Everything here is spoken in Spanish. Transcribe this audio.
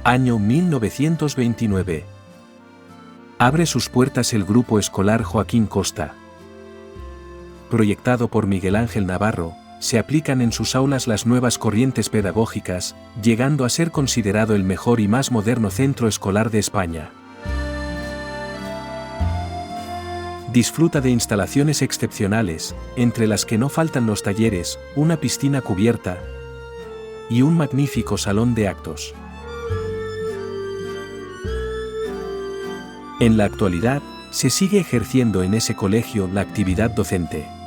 Año 1929. Abre sus puertas el Grupo Escolar Joaquín Costa. Proyectado por Miguel Ángel Navarro, se aplican en sus aulas las nuevas corrientes pedagógicas, llegando a ser considerado el mejor y más moderno centro escolar de España. Disfruta de instalaciones excepcionales, entre las que no faltan los talleres, una piscina cubierta y un magnífico salón de actos. En la actualidad, se sigue ejerciendo en ese colegio la actividad docente.